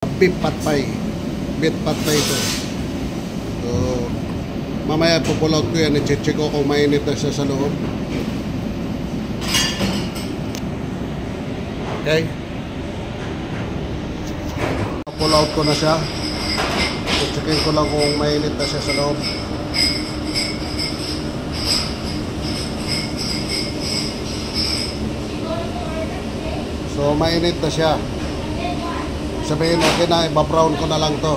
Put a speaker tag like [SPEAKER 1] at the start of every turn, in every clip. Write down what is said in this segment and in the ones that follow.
[SPEAKER 1] beef patpay. Beef patpay ito. So, mamaya pupull out ko yan. I-check ko kung mainit na siya sa loob. Okay. Pull out ko na siya. I-checkin ko lang kung mainit na siya sa loob. So, mainit na siya. Sabihin okay na, iba-brown ko na lang to.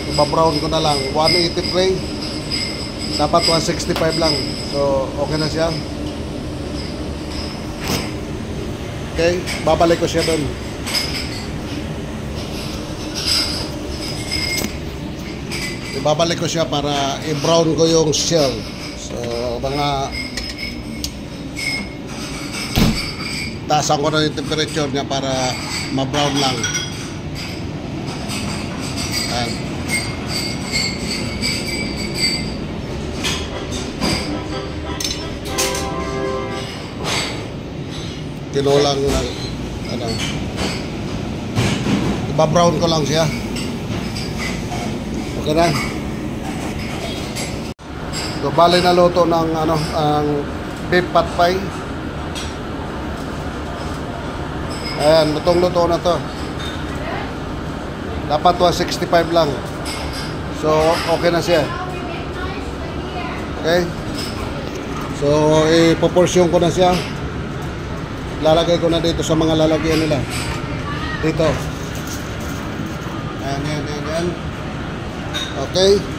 [SPEAKER 1] Iba-brown ko na lang. 180 play. Dapat 165 lang. So, okay na siya. Okay, babalik ko siya doon. Ibabalik ko siya para i-brown ko yung shell. So, mga taasan ko na yung temperature niya para ma-brown lang. Ayan. Tinulang lang, ano, iba-brown ko lang siya. Okay na. So, bali na luto ng ano, ang beef patpay. Ayan, lutong-luto na to. Dapat 165 lang. So, okay na siya. Okay. So, ipoporsyon ko na siya. Lalagay ko na dito sa mga lalagyan nila. Dito. Ayan, yan. Okay.